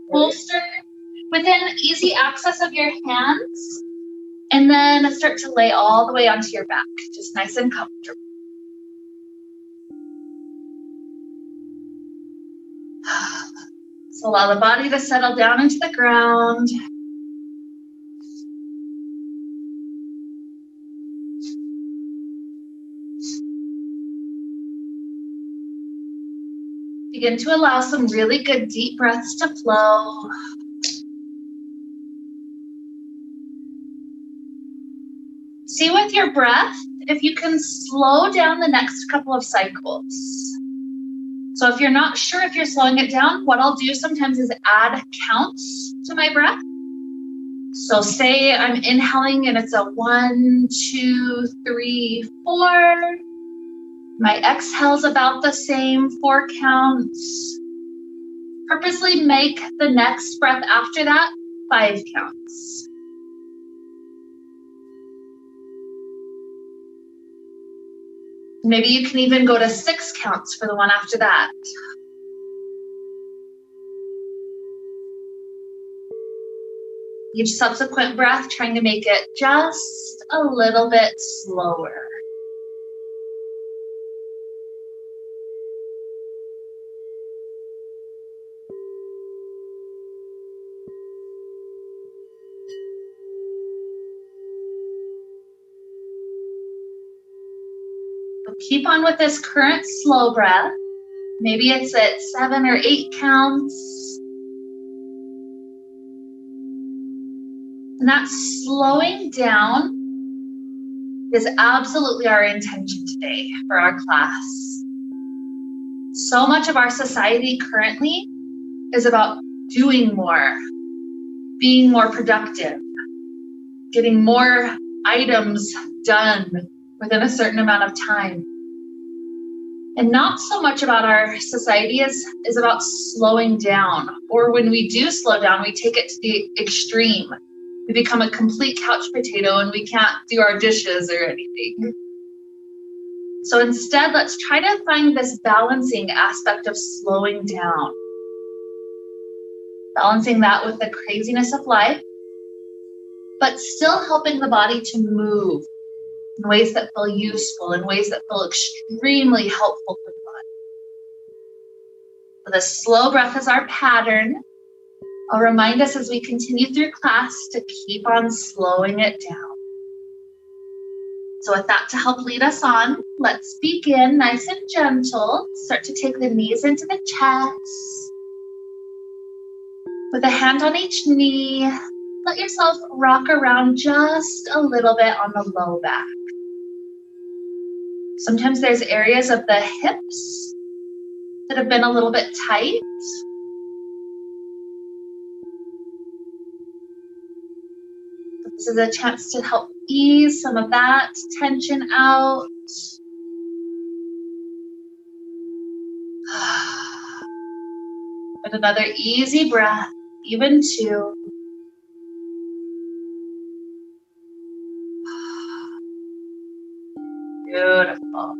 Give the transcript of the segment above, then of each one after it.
bolster within easy access of your hands, and then start to lay all the way onto your back, just nice and comfortable. So allow the body to settle down into the ground. Begin to allow some really good deep breaths to flow. See with your breath if you can slow down the next couple of cycles. So if you're not sure if you're slowing it down, what I'll do sometimes is add counts to my breath. So say I'm inhaling and it's a 1, 2, 3, 4. My exhale's about the same, 4 counts. Purposely make the next breath after that 5 counts. Maybe you can even go to 6 counts for the one after that. Each subsequent breath, trying to make it just a little bit slower. Keep on with this current slow breath. Maybe it's at 7 or 8 counts. And that slowing down is absolutely our intention today for our class. So much of our society currently is about doing more, being more productive, getting more items done within a certain amount of time. And not so much about our society is about slowing down. Or when we do slow down, we take it to the extreme. We become a complete couch potato and we can't do our dishes or anything. So instead, let's try to find this balancing aspect of slowing down. Balancing that with the craziness of life, but still helping the body to move in ways that feel useful, in ways that feel extremely helpful for the body. So the slow breath is our pattern. I'll remind us as we continue through class to keep on slowing it down. So with that to help lead us on, let's begin nice and gentle. Start to take the knees into the chest. With a hand on each knee, let yourself rock around just a little bit on the low back. Sometimes there's areas of the hips that have been a little bit tight. This is a chance to help ease some of that tension out. And another easy breath, even 2. Beautiful.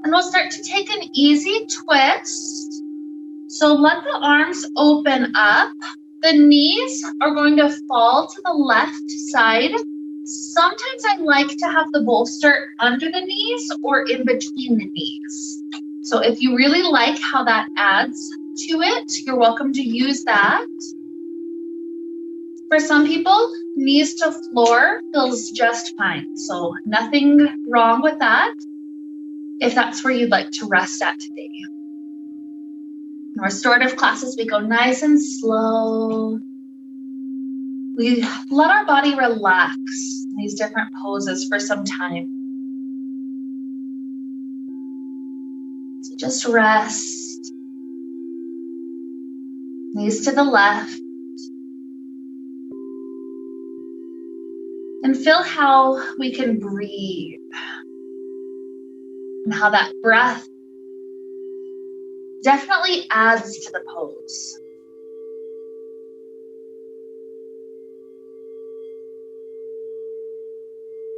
And we'll start to take an easy twist. So let the arms open up. The knees are going to fall to the left side. Sometimes I like to have the bolster under the knees or in between the knees. So if you really like how that adds to it, you're welcome to use that. For some people, knees to floor feels just fine. So nothing wrong with that if that's where you'd like to rest at today. In restorative classes, we go nice and slow. We let our body relax in these different poses for some time. So just rest. Knees to the left. And feel how we can breathe. And how that breath definitely adds to the pose.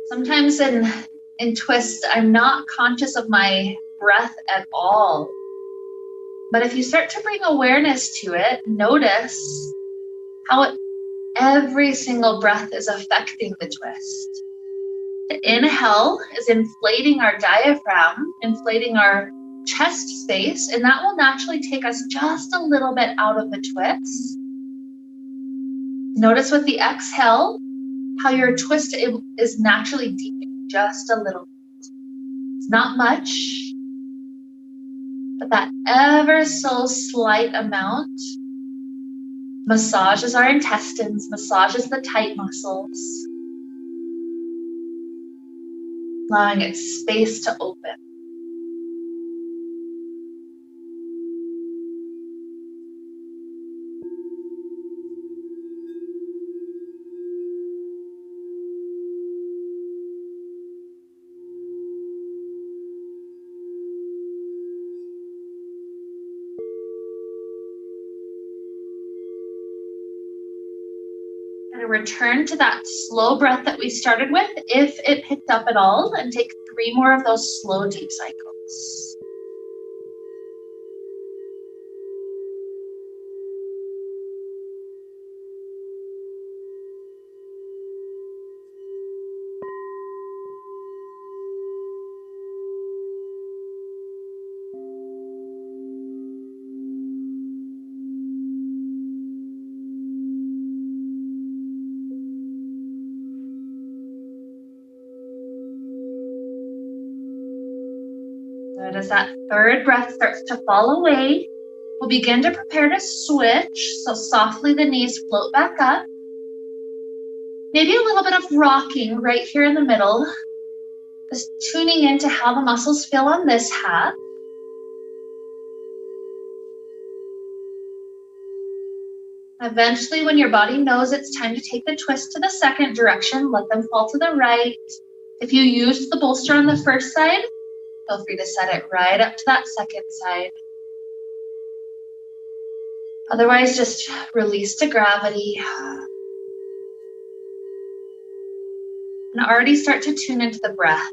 Sometimes in twists, I'm not conscious of my breath at all. But if you start to bring awareness to it, notice how every single breath is affecting the twist. The inhale is inflating our diaphragm, inflating our chest space, and that will naturally take us just a little bit out of the twist. Notice with the exhale, how your twist is naturally deepening just a little bit. It's not much, but that ever so slight amount massages our intestines, massages the tight muscles, allowing it space to open. Return to that slow breath that we started with, if it picked up at all, and take 3 more of those slow, deep cycles. Good. As that third breath starts to fall away, we'll begin to prepare to switch. So softly the knees float back up. Maybe a little bit of rocking right here in the middle. Just tuning into how the muscles feel on this half. Eventually, when your body knows it's time to take the twist to the second direction, let them fall to the right. If you used the bolster on the first side, feel free to set it right up to that second side. Otherwise, just release to gravity. And already start to tune into the breath.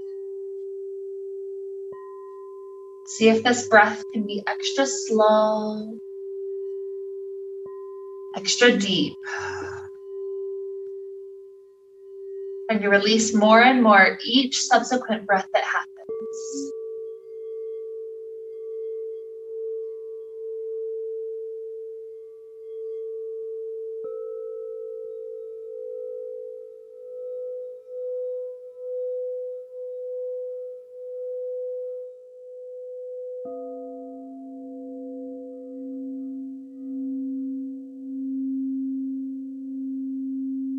See if this breath can be extra slow, extra deep. And you release more and more each subsequent breath that happens.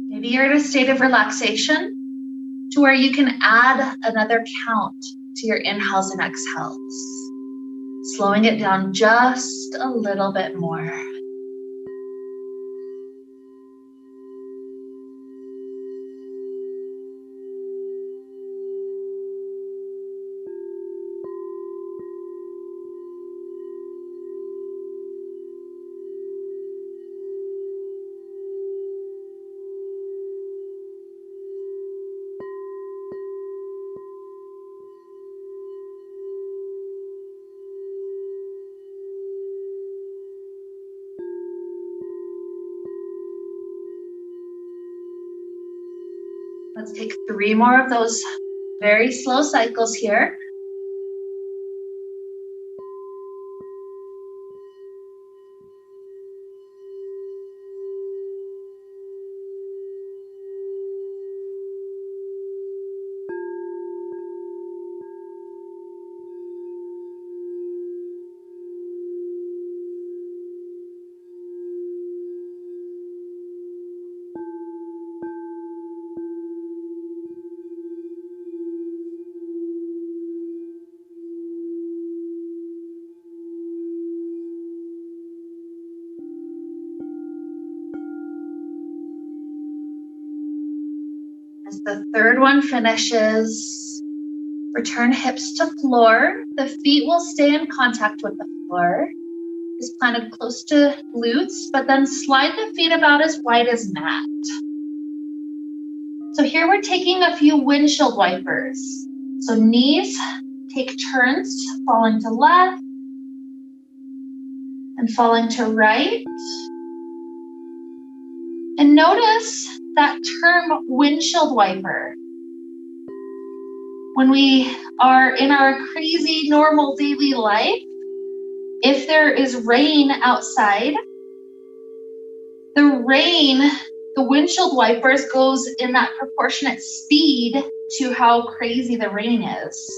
Maybe you're in a state of relaxation to where you can add another count to your inhales and exhales, slowing it down just a little bit more. Let's take 3 more of those very slow cycles here. As the third one finishes, return hips to floor. The feet will stay in contact with the floor. Is planted close to glutes, but then slide the feet about as wide as mat. So here we're taking a few windshield wipers. So knees take turns, falling to left, and falling to right. And notice that term windshield wiper. When we are in our crazy normal daily life, if there is rain outside, the windshield wipers goes in that proportionate speed to how crazy the rain is.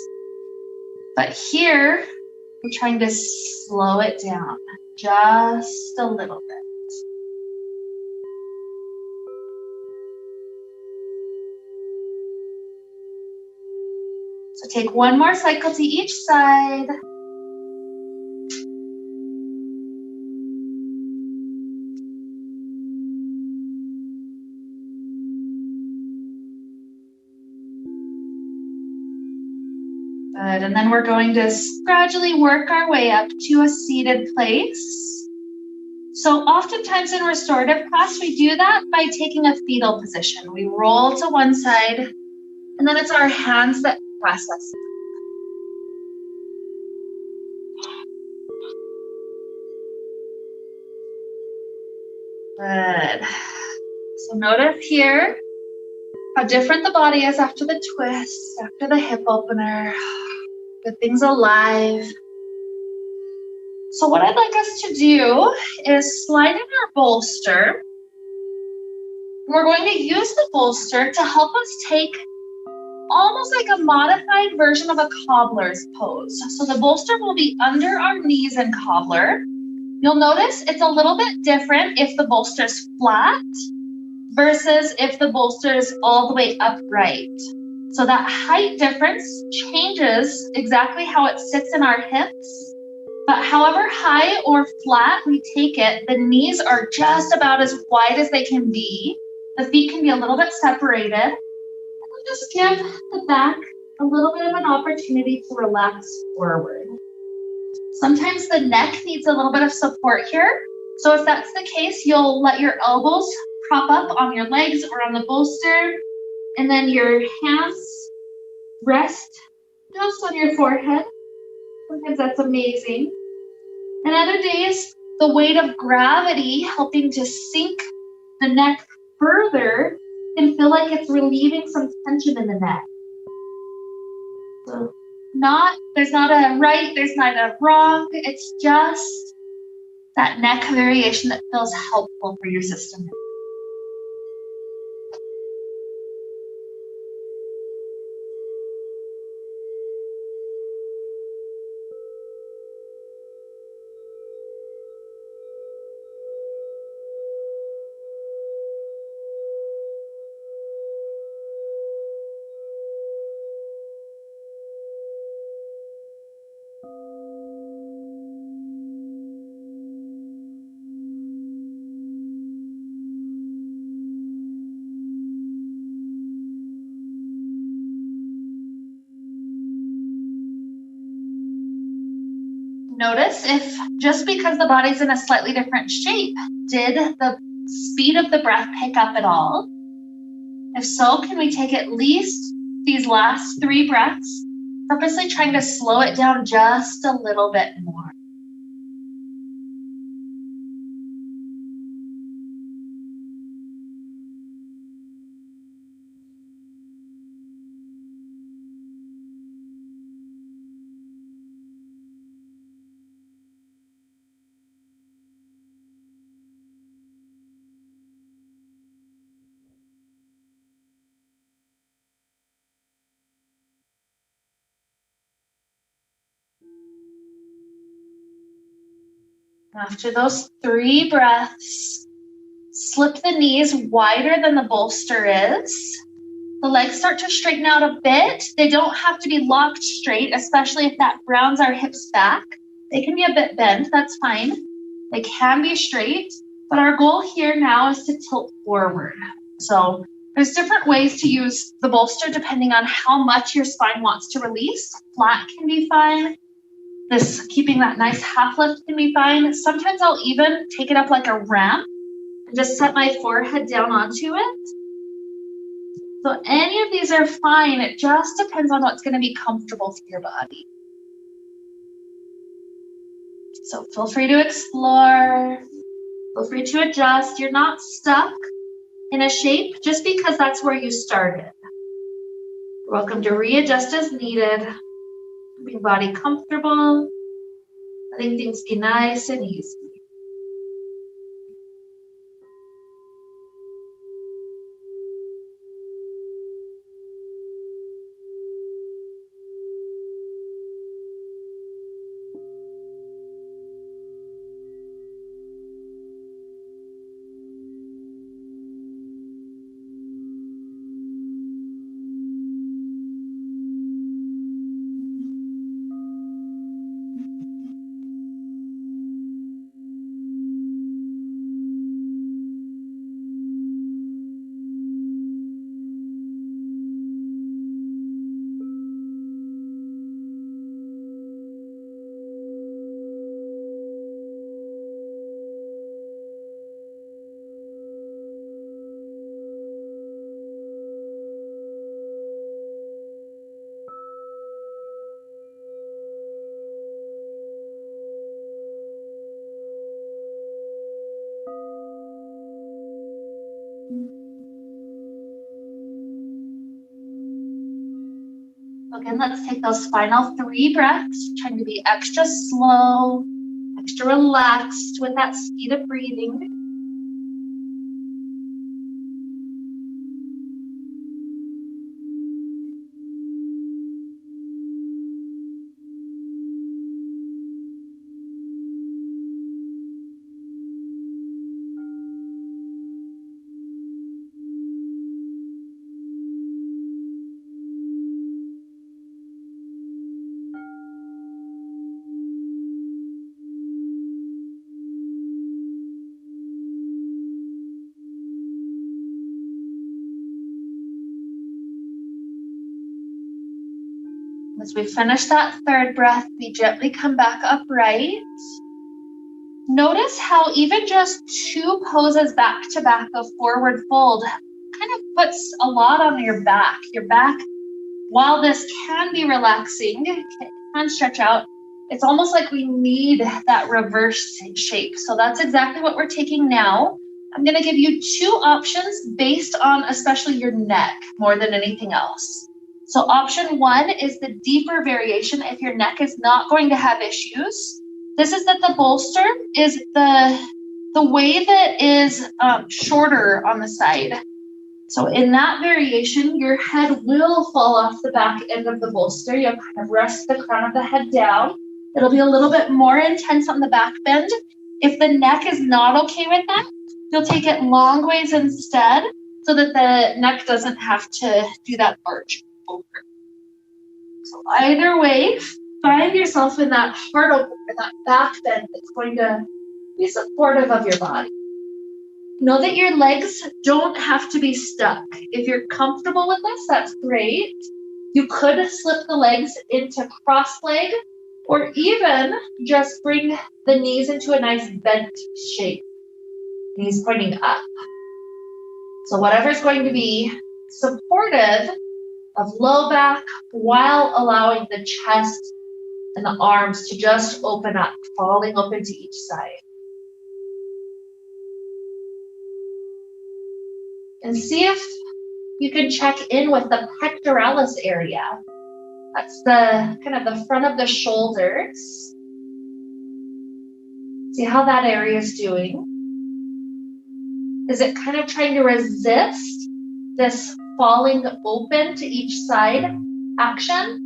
But here, we're trying to slow it down just a little bit. So take one more cycle to each side. Good, and then we're going to gradually work our way up to a seated place. So oftentimes in restorative class, we do that by taking a fetal position. We roll to one side, and then it's our hands that press us. Good. So notice here how different the body is after the twist, after the hip opener. Good things alive. So what I'd like us to do is slide in our bolster. We're going to use the bolster to help us take almost like a modified version of a cobbler's pose. So the bolster will be under our knees in cobbler. You'll notice it's a little bit different if the bolster's flat versus if the bolster is all the way upright. So that height difference changes exactly how it sits in our hips. But however high or flat we take it, the knees are just about as wide as they can be. The feet can be a little bit separated. And we'll just give the back a little bit of an opportunity to relax forward. Sometimes the neck needs a little bit of support here. So if that's the case, you'll let your elbows prop up on your legs or on the bolster, and then your hands rest just on your forehead. Sometimes that's amazing. And other days, the weight of gravity helping to sink the neck further can feel like it's relieving some tension in the neck. So there's not a right, there's not a wrong. It's just that neck variation that feels helpful for your system. Notice if just because the body's in a slightly different shape, did the speed of the breath pick up at all? If so, can we take at least these last 3 breaths, purposely trying to slow it down just a little bit more? After those 3 breaths, slip the knees wider than the bolster is. The legs start to straighten out a bit. They don't have to be locked straight, especially if that grounds our hips back. They can be a bit bent, that's fine. They can be straight, but our goal here now is to tilt forward. So there's different ways to use the bolster depending on how much your spine wants to release. Flat can be fine. Keeping that nice half lift can be fine. Sometimes I'll even take it up like a ramp and just set my forehead down onto it. So any of these are fine. It just depends on what's going to be comfortable for your body. So feel free to explore, feel free to adjust. You're not stuck in a shape just because that's where you started. You're welcome to readjust as needed. Keep your body comfortable, letting things be nice and easy. Again, let's take those final 3 breaths, trying to be extra slow, extra relaxed with that speed of breathing. As we finish that 3rd breath, we gently come back upright. Notice how even just 2 poses back to back of forward fold kind of puts a lot on your back. Your back, while this can be relaxing, can stretch out, it's almost like we need that reverse shape. So that's exactly what we're taking now. I'm going to give you 2 options based on especially your neck more than anything else. So option 1 is the deeper variation if your neck is not going to have issues. This is that the bolster is the way that is shorter on the side. So in that variation, your head will fall off the back end of the bolster. You'll kind of rest the crown of the head down. It'll be a little bit more intense on the back bend. If the neck is not okay with that, you'll take it long ways instead so that the neck doesn't have to do that arch over. So either way, find yourself in that heart opener, that back bend that's going to be supportive of your body. Know that your legs don't have to be stuck. If you're comfortable with this, that's great. You could slip the legs into cross leg or even just bring the knees into a nice bent shape. Knees pointing up. So whatever's going to be supportive of low back while allowing the chest and the arms to just open up, falling open to each side. And see if you can check in with the pectoralis area. That's the kind of the front of the shoulders. See how that area is doing. Is it kind of trying to resist this falling open to each side action?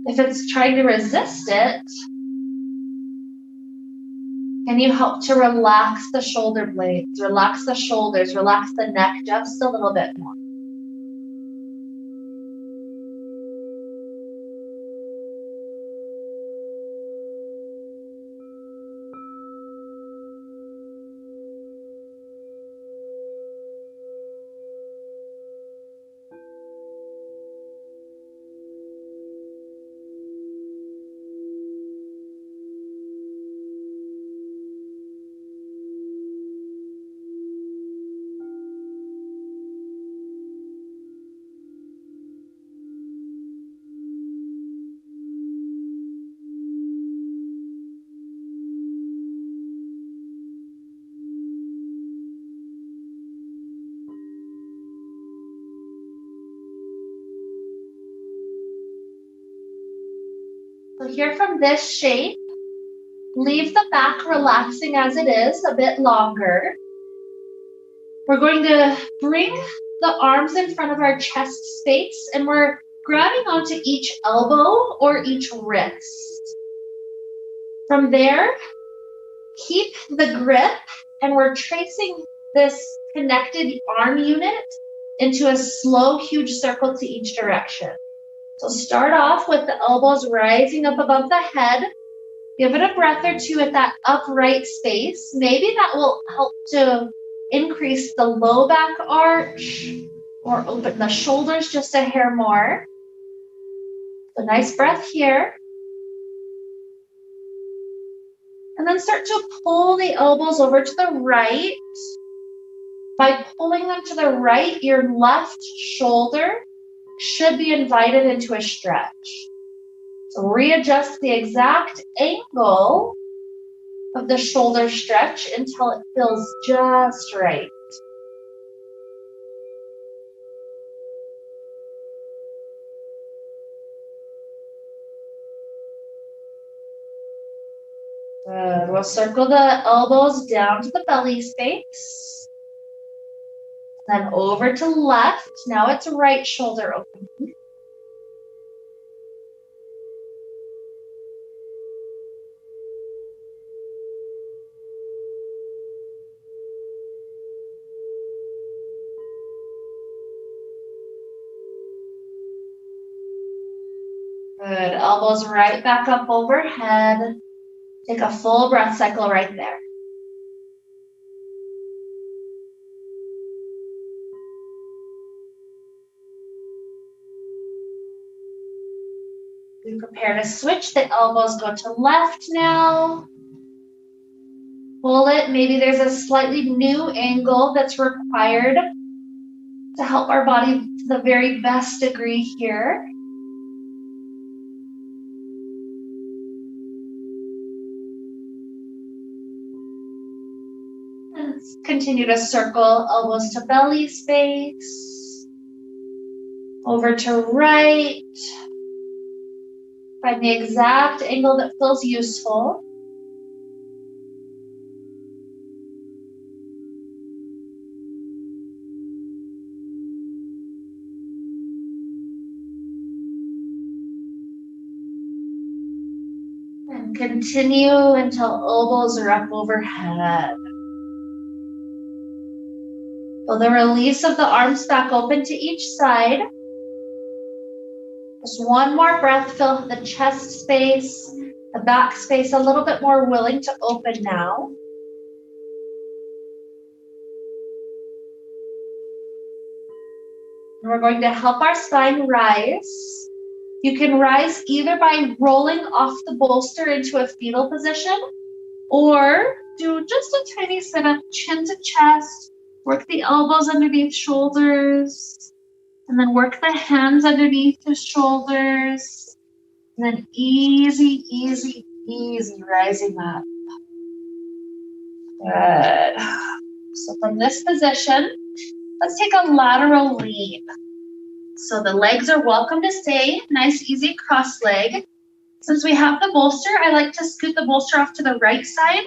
If it's trying to resist it, can you help to relax the shoulder blades, relax the shoulders, relax the neck just a little bit more? So here from this shape, leave the back relaxing as it is, a bit longer. We're going to bring the arms in front of our chest space, and we're grabbing onto each elbow or each wrist. From there, keep the grip, and we're tracing this connected arm unit into a slow, huge circle to each direction. So start off with the elbows rising up above the head. Give it a breath or two at that upright space. Maybe that will help to increase the low back arch or open the shoulders just a hair more. A nice breath here. And then start to pull the elbows over to the right. By pulling them to the right, your left shoulder should be invited into a stretch. So readjust the exact angle of the shoulder stretch until it feels just right. Good. We'll circle the elbows down to the belly space. Then over to left. Now it's right shoulder open. Good. Elbows right back up overhead. Take a full breath cycle right there. We prepare to switch. The elbows go to left now. Pull it. Maybe there's a slightly new angle that's required to help our body to the very best degree here. And continue to circle elbows to belly space. Over to right. Find the exact angle that feels useful. And continue until elbows are up overhead. Feel the release of the arms back open to each side. Just one more breath, fill the chest space, the back space a little bit more willing to open now. And we're going to help our spine rise. You can rise either by rolling off the bolster into a fetal position, or do just a tiny sit up, chin to chest, work the elbows underneath shoulders. And then work the hands underneath the shoulders. And then easy, easy, easy rising up. Good. So from this position, let's take a lateral lean. So the legs are welcome to stay nice, easy cross leg. Since we have the bolster, I like to scoot the bolster off to the right side.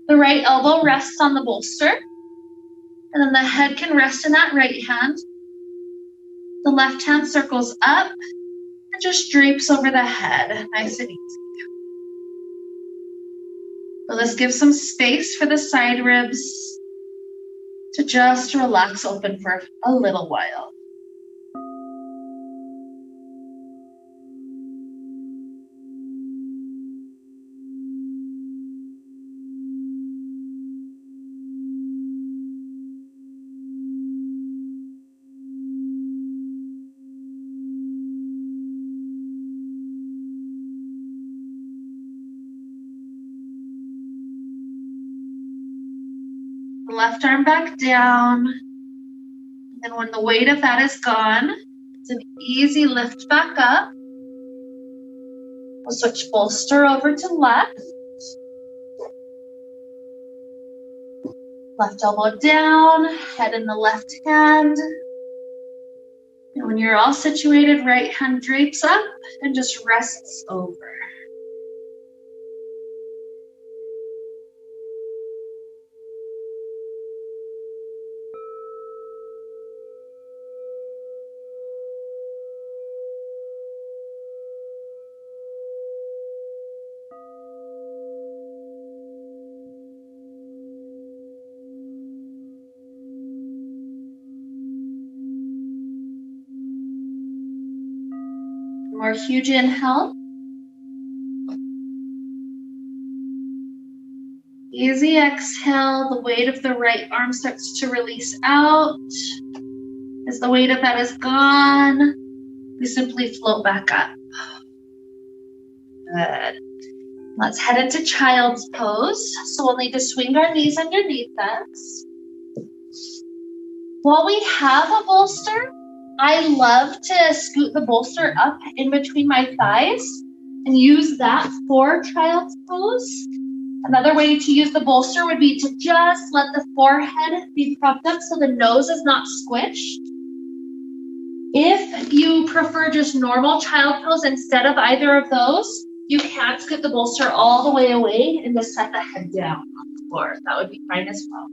The right elbow rests on the bolster. And then the head can rest in that right hand. The left hand circles up and just drapes over the head, nice and easy. So this gives some space for the side ribs to just relax open for a little while. Left arm back down. And then when the weight of that is gone, it's an easy lift back up. We'll switch bolster over to left. Left elbow down, head in the left hand. And When you're all situated, right hand drapes up and just rests over. More huge inhale. Easy exhale. The weight of the right arm starts to release out. As the weight of that is gone, we simply float back up. Good. Let's head into child's pose. So we'll need to swing our knees underneath us. While we have a bolster, I love to scoot the bolster up in between my thighs and use that for child's pose. Another way to use the bolster would be to just let the forehead be propped up so the nose is not squished. If you prefer just normal child pose instead of either of those, you can scoot the bolster all the way away and just set the head down on the floor. That would be fine as well.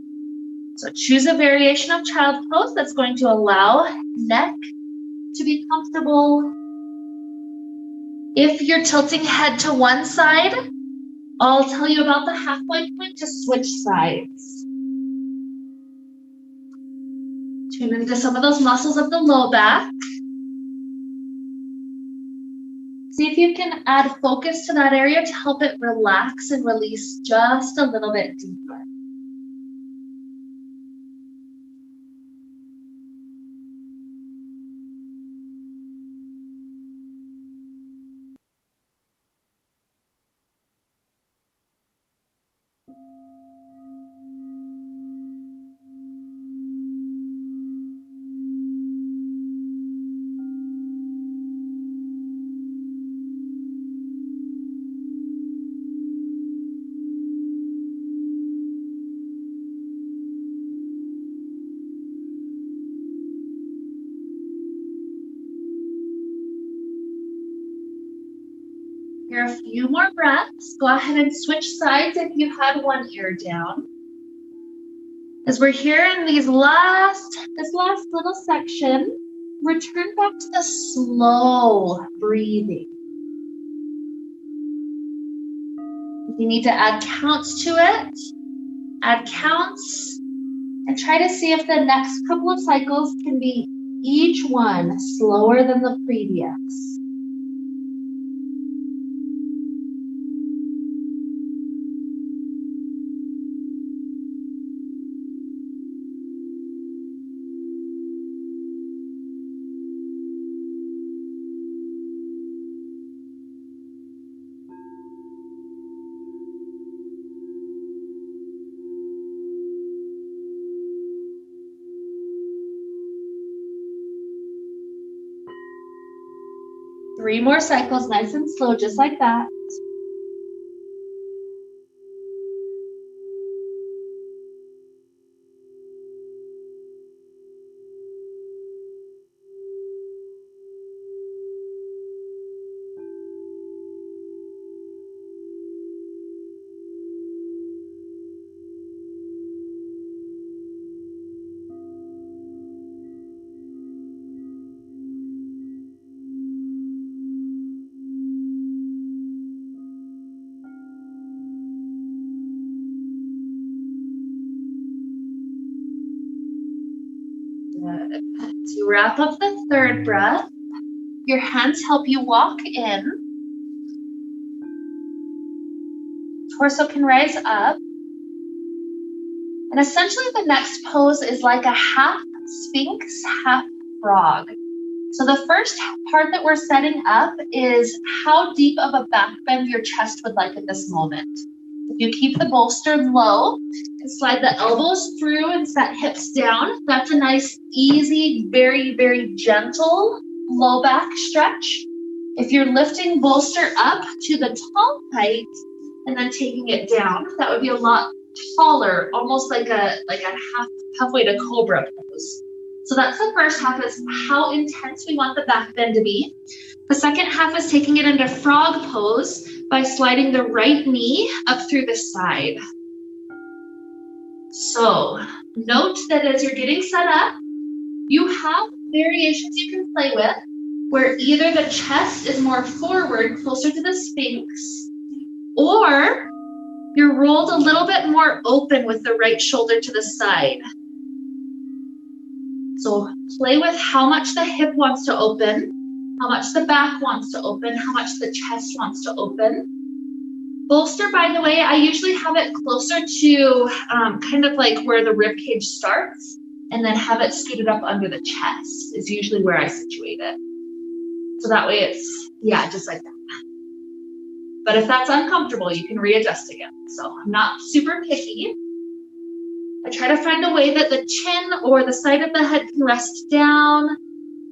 So choose a variation of child pose that's going to allow neck to be comfortable. If you're tilting head to one side, I'll tell you about the halfway point to switch sides. Tune into some of those muscles of the low back. See if you can add focus to that area to help it relax and release just a little bit deeper. Here, a few more breaths. Go ahead and switch sides if you had one ear down. As we're here in this last little section, return back to the slow breathing. If you need to add counts to it, add counts, and try to see if the next couple of cycles can be each one slower than the previous. Three more cycles, nice and slow, just like that. Good. To wrap up the third breath, your hands help you walk in. Torso can rise up. And essentially the next pose is like a half Sphinx, half frog. So the first part that we're setting up is how deep of a back bend your chest would like at this moment. If you keep the bolster low and slide the elbows through and set hips down, that's a nice, easy, very, very gentle low back stretch. If you're lifting bolster up to the tall height and then taking it down, that would be a lot taller, almost like a halfway to cobra pose. So that's the first half, is how intense we want the back bend to be. The second half is taking it into frog pose by sliding the right knee up through the side. So note that as you're getting set up, you have variations you can play with, where either the chest is more forward, closer to the Sphinx, or you're rolled a little bit more open with the right shoulder to the side. So play with how much the hip wants to open, how much the back wants to open, how much the chest wants to open. Bolster, by the way, I usually have it closer to kind of like where the rib cage starts, and then have it scooted up under the chest is usually where I situate it. So that way it's, yeah, just like that. But if that's uncomfortable, you can readjust again. So I'm not super picky. I try to find a way that the chin or the side of the head can rest down,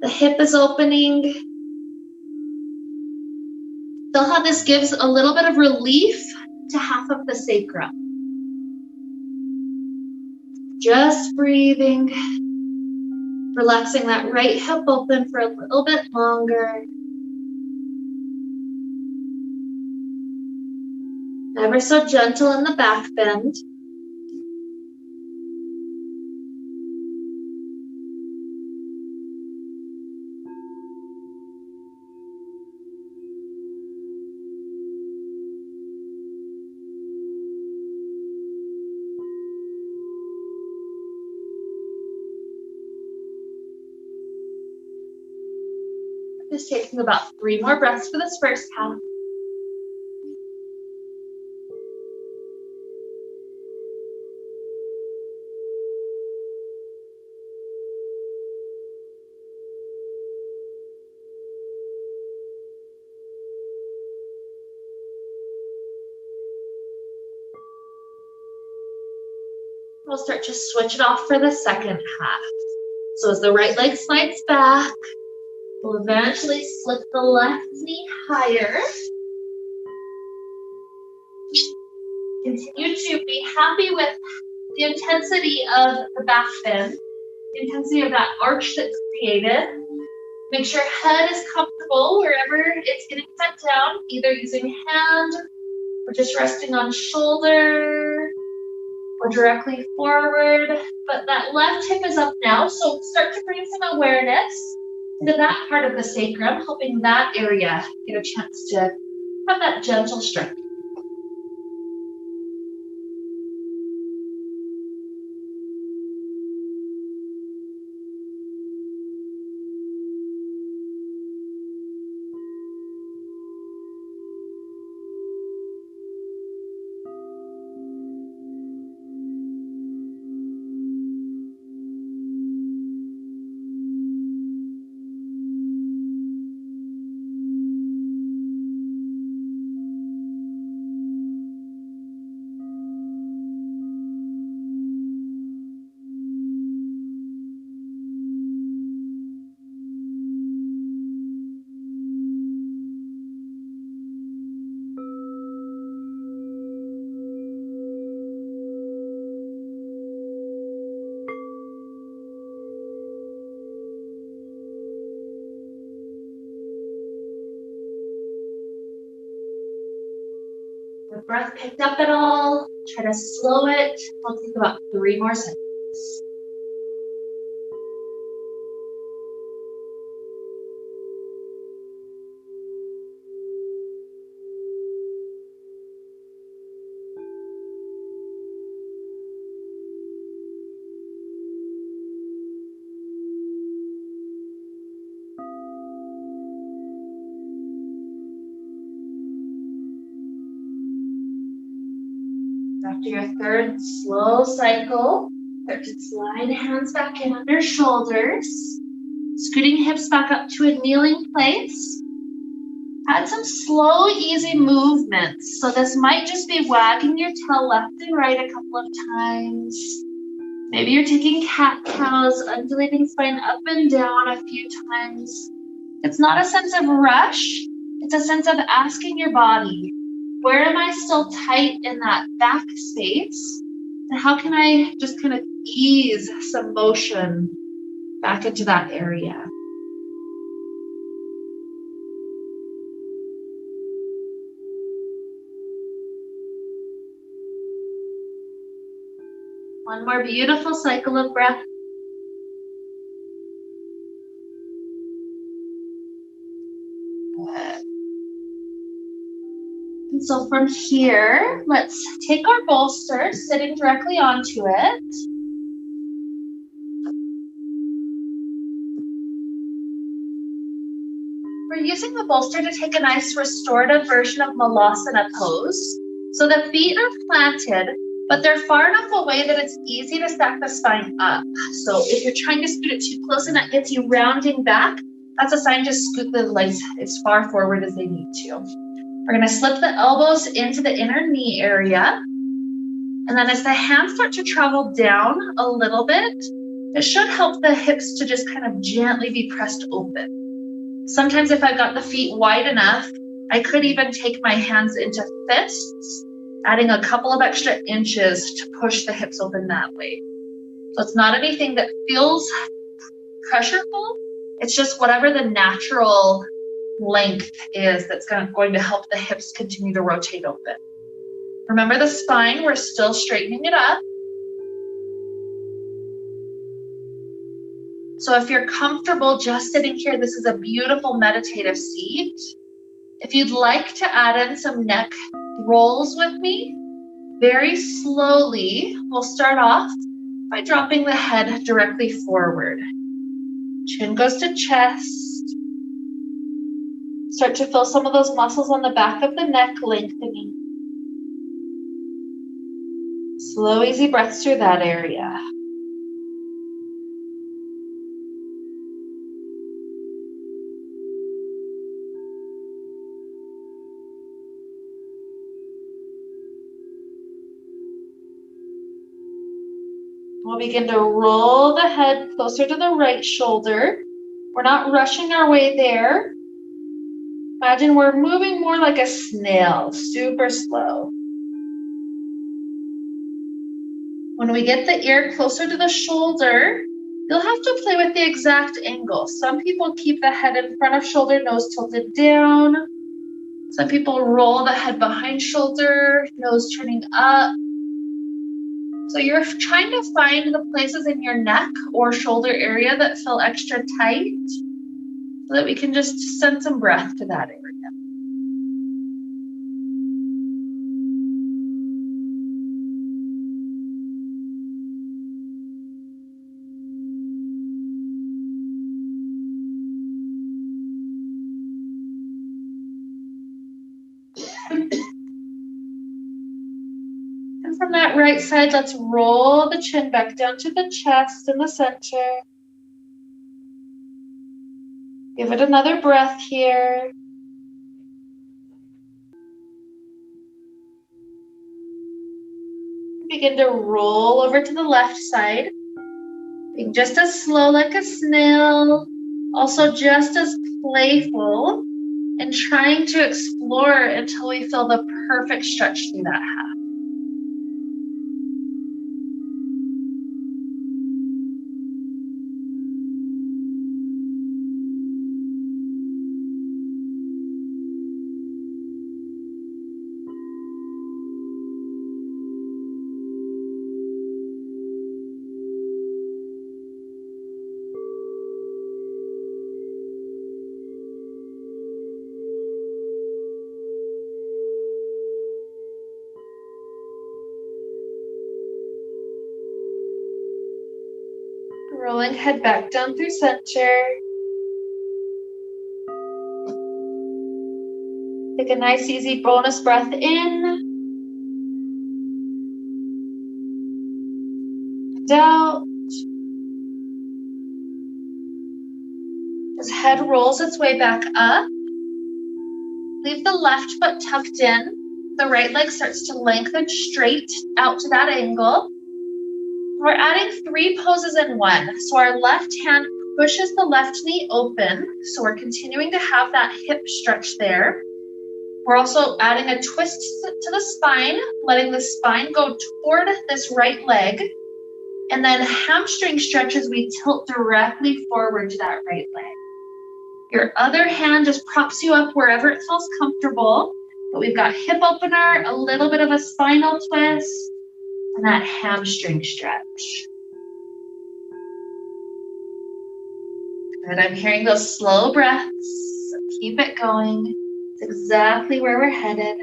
the hip is opening. Feel how this gives a little bit of relief to half of the sacrum. Just breathing, relaxing that right hip open for a little bit longer. Ever so gentle in the back bend. Just taking about 3 more breaths for this first half. We'll start to switch it off for the second half. So as the right leg slides back, we'll eventually slip the left knee higher. Continue to be happy with the intensity of the back bend, the intensity of that arch that's created. Make sure head is comfortable wherever it's getting set down, either using hand or just resting on shoulder or directly forward. But that left hip is up now, so start to bring some awareness into that part of the sacrum, helping that area get a chance to have that gentle stretch. The breath picked up at all, try to slow it. I'll take about 3 more seconds. After your third slow cycle, start to slide hands back in under shoulders, scooting hips back up to a kneeling place. Add some slow, easy movements. So this might just be wagging your tail left and right a couple of times. Maybe you're taking cat-cows, undulating spine up and down a few times. It's not a sense of rush. It's a sense of asking your body, where am I still tight in that back space? And how can I just kind of ease some motion back into that area. One more beautiful cycle of breath. Good. And so from here, let's take our bolster, sitting directly onto it. We're using the bolster to take a nice restorative version of Malasana pose. So the feet are planted, but they're far enough away that it's easy to stack the spine up. So if you're trying to scoot it too close and that gets you rounding back, that's a sign to scoot the legs as far forward as they need to. We're going to slip the elbows into the inner knee area. And then as the hands start to travel down a little bit, it should help the hips to just kind of gently be pressed open. Sometimes if I've got the feet wide enough, I could even take my hands into fists, adding a couple of extra inches to push the hips open that way. So it's not anything that feels pressureful. It's just whatever the natural length is that's going to help the hips continue to rotate open. Remember the spine, we're still straightening it up. So if you're comfortable just sitting here, this is a beautiful meditative seat. If you'd like to add in some neck rolls with me, very slowly, we'll start off by dropping the head directly forward. Chin goes to chest. Start to feel some of those muscles on the back of the neck lengthening. Slow, easy breaths through that area. We'll begin to roll the head closer to the right shoulder. We're not rushing our way there. Imagine we're moving more like a snail, super slow. When we get the ear closer to the shoulder, you'll have to play with the exact angle. Some people keep the head in front of shoulder, nose tilted down. Some people roll the head behind shoulder, nose turning up. So you're trying to find the places in your neck or shoulder area that feel extra tight so that we can just send some breath to that area. And from that right side, let's roll the chin back down to the chest in the center. Give it another breath here. Begin to roll over to the left side. Being just as slow like a snail, also just as playful, and trying to explore until we feel the perfect stretch through that half. Rolling head back down through center. Take a nice easy bonus breath in. And out. As head rolls its way back up, leave the left foot tucked in. The right leg starts to lengthen straight out to that angle. We're adding 3 poses in one. So our left hand pushes the left knee open. So we're continuing to have that hip stretch there. We're also adding a twist to the spine, letting the spine go toward this right leg. And then hamstring stretches, we tilt directly forward to that right leg. Your other hand just props you up wherever it feels comfortable. But we've got hip opener, a little bit of a spinal twist, and that hamstring stretch. Good, I'm hearing those slow breaths. So keep it going. It's exactly where we're headed.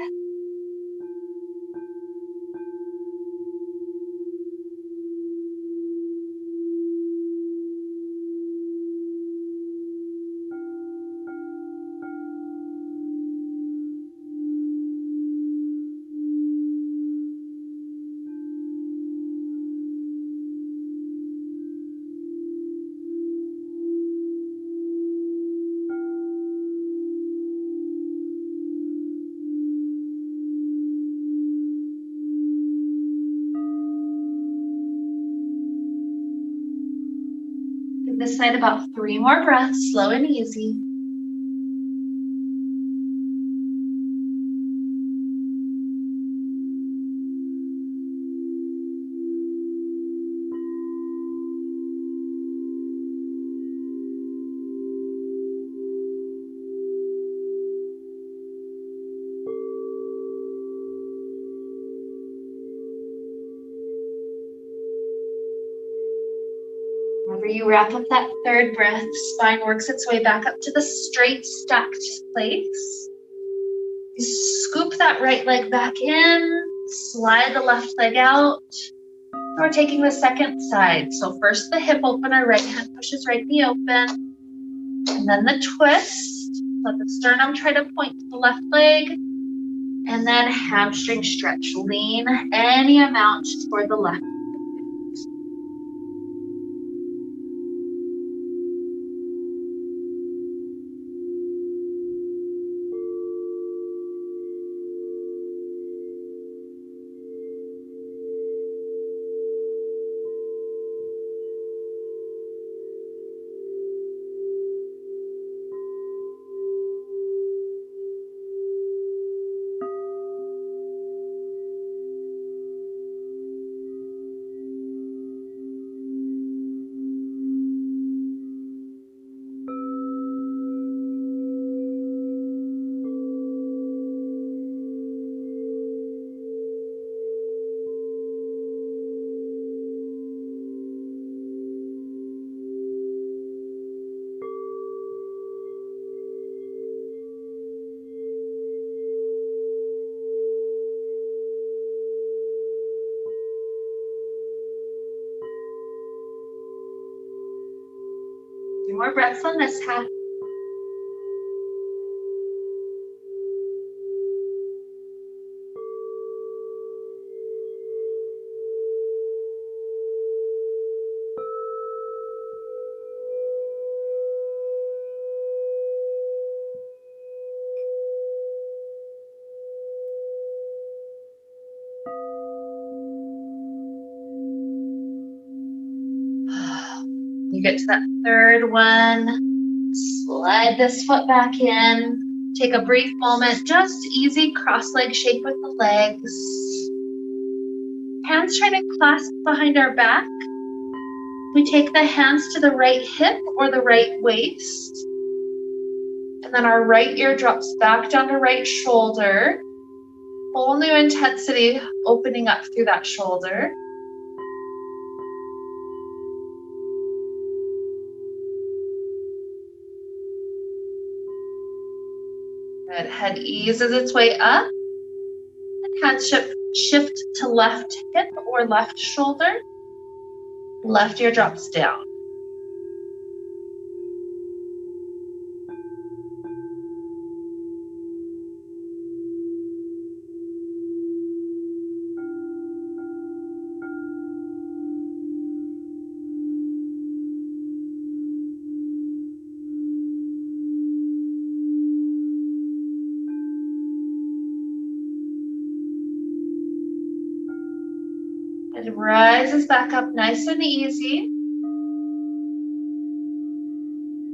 This side about 3 more breaths, slow and easy. Whenever you wrap up that third breath, spine works its way back up to the straight stacked place. You scoop that right leg back in, slide the left leg out. We're taking the second side. So first the hip opener, right hand pushes right knee open. And then the twist. Let the sternum try to point to the left leg. And then hamstring stretch. Lean any amount toward the left. More breaths on this half. You get to that third one, slide this foot back in, take a brief moment, just easy cross-leg shape with the legs. Hands try to clasp behind our back. We take the hands to the right hip or the right waist. And then our right ear drops back down to right shoulder. Whole new intensity opening up through that shoulder. Good. Head eases its way up. And hands shift to left hip or left shoulder. Left ear drops down. It rises back up nice and easy.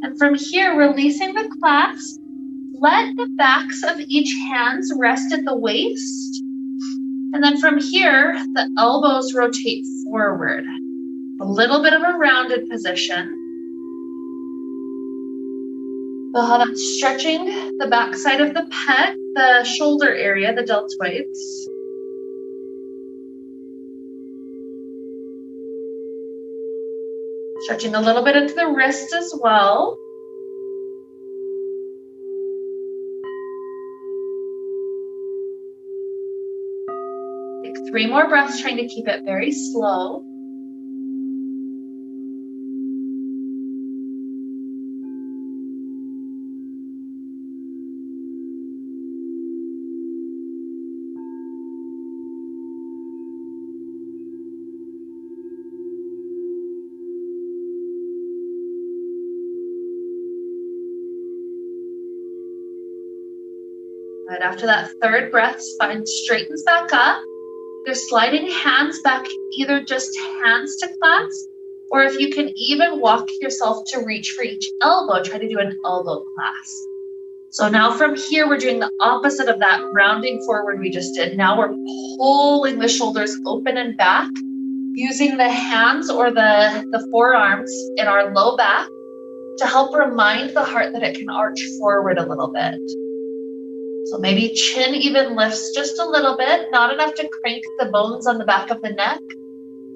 And from here, releasing the clasp, let the backs of each hands rest at the waist. And then from here, the elbows rotate forward. A little bit of a rounded position. Feel how that's stretching the backside of the pec, the shoulder area, the deltoids. Stretching a little bit into the wrist as well. Take 3 more breaths, trying to keep it very slow. Right after that third breath, spine straightens back up. You're sliding hands back, either just hands to clasp, or if you can even walk yourself to reach for each elbow, try to do an elbow clasp. So now from here, we're doing the opposite of that rounding forward we just did. Now we're pulling the shoulders open and back, using the hands or the forearms in our low back to help remind the heart that it can arch forward a little bit. So maybe chin even lifts just a little bit, not enough to crank the bones on the back of the neck,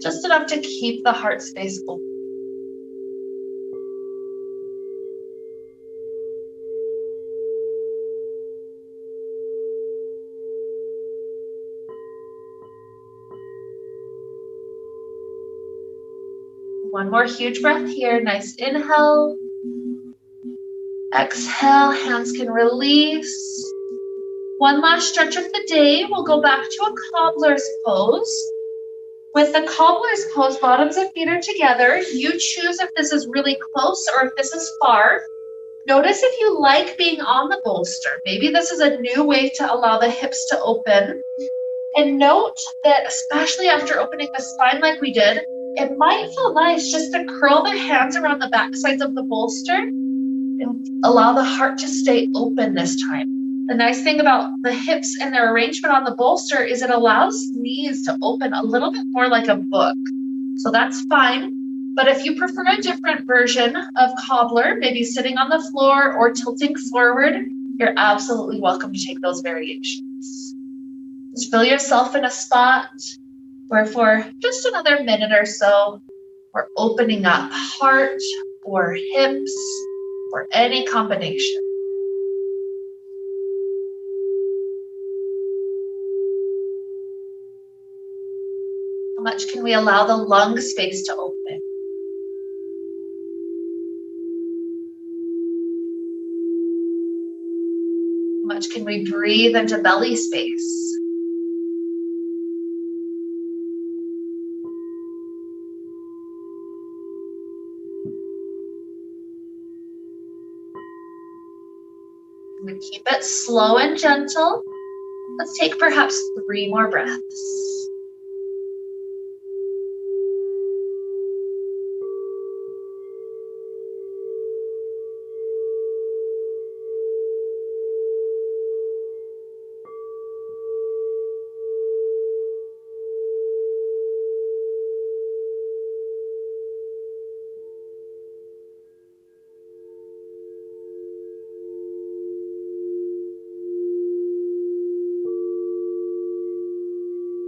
just enough to keep the heart space open. One more huge breath here. Nice inhale. Exhale, hands can release. One last stretch of the day. We'll go back to a cobbler's pose. With the cobbler's pose, bottoms of feet are together. You choose if this is really close or if this is far. Notice if you like being on the bolster. Maybe this is a new way to allow the hips to open. And note that especially after opening the spine like we did, it might feel nice just to curl the hands around the back sides of the bolster and allow the heart to stay open this time. The nice thing about the hips and their arrangement on the bolster is it allows knees to open a little bit more like a book. So that's fine. But if you prefer a different version of cobbler, maybe sitting on the floor or tilting forward, you're absolutely welcome to take those variations. Just feel yourself in a spot where for just another minute or so, we're opening up heart or hips or any combination. How much can we allow the lung space to open? How much can we breathe into belly space? We keep it slow and gentle. Let's take perhaps 3 more breaths.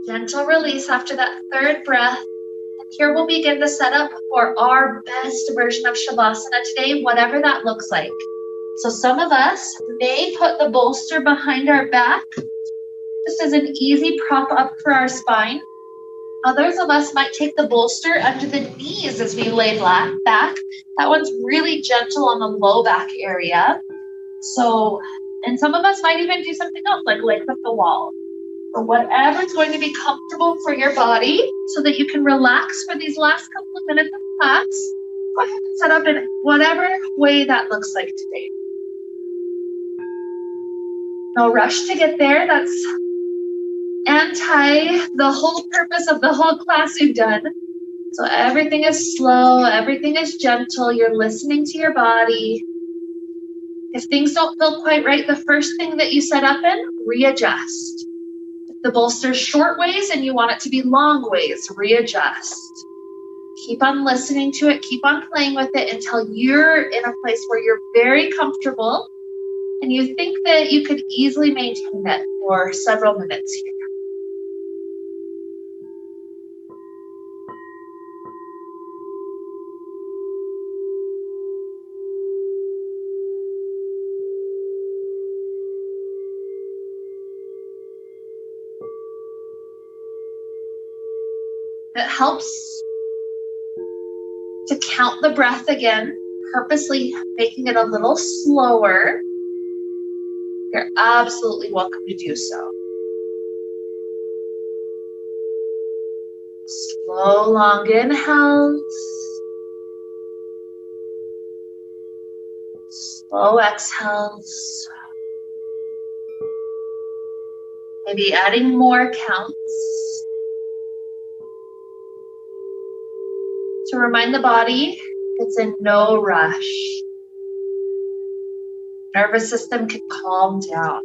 Gentle release after that third breath. And here we'll begin to set up for our best version of Shavasana today, whatever that looks like. So some of us may put the bolster behind our back, just as an easy prop up for our spine. Others of us might take the bolster under the knees as we lay back. That one's really gentle on the low back area. So, and some of us might even do something else, like lay with the wall. Or whatever's going to be comfortable for your body so that you can relax for these last couple of minutes of class. Go ahead and set up in whatever way that looks like today. No rush to get there. That's the whole purpose of the whole class we've done. So everything is slow, everything is gentle. You're listening to your body. If things don't feel quite right, the first thing that you set up in, readjust. The bolster's short ways and you want it to be long ways, readjust. Keep on listening to it. Keep on playing with it until you're in a place where you're very comfortable and you think that you could easily maintain it for several minutes here. It helps to count the breath again, purposely making it a little slower. You're absolutely welcome to do so. Slow, long inhales. Slow exhales. Maybe adding more counts to remind the body it's in no rush. Nervous system can calm down.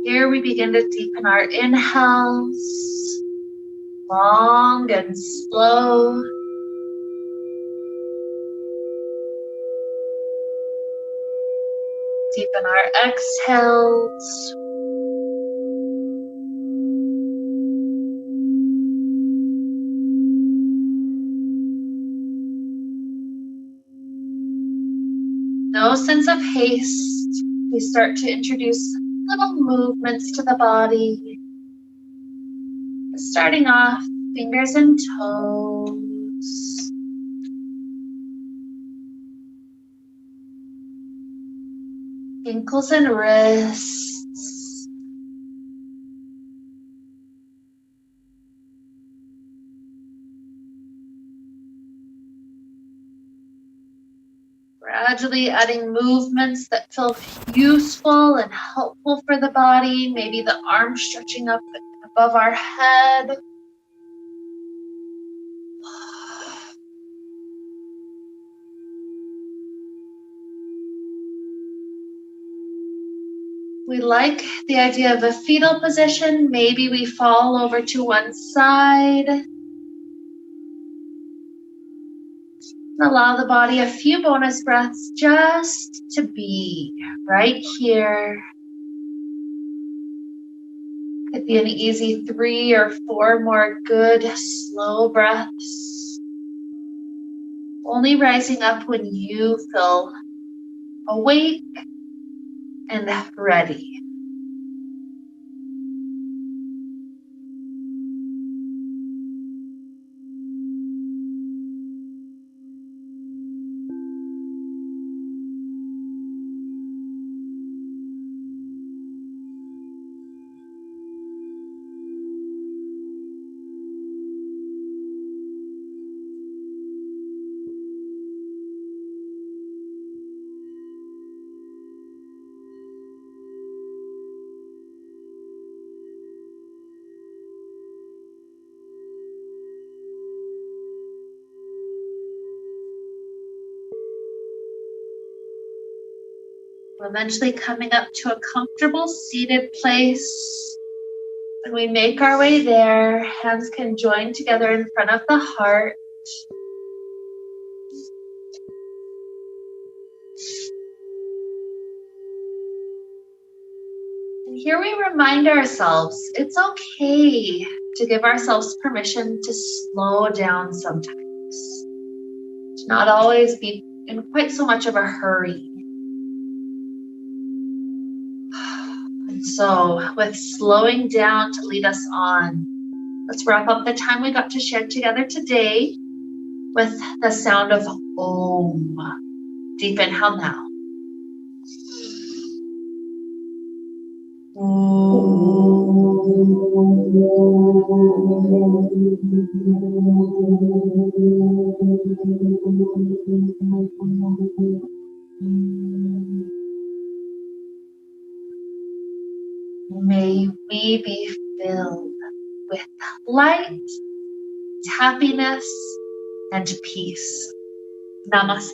Here we begin to deepen our inhales, long and slow. Deepen our exhales. No sense of haste. We start to introduce little movements to the body. Starting off, fingers and toes. Ankles and wrists. Gradually adding movements that feel useful and helpful for the body. Maybe the arms stretching up above our head. We like the idea of a fetal position. Maybe we fall over to one side. Allow the body a few bonus breaths just to be right here. Could be an easy 3 or 4 more good slow breaths. Only rising up when you feel awake and ready. We're eventually coming up to a comfortable seated place. When we make our way there, hands can join together in front of the heart. And here we remind ourselves it's okay to give ourselves permission to slow down sometimes. To not always be in quite so much of a hurry. And so, with slowing down to lead us on, let's wrap up the time we got to share together today with the sound of Om. Deep inhale now. May we be filled with light, happiness, and peace. Namaste.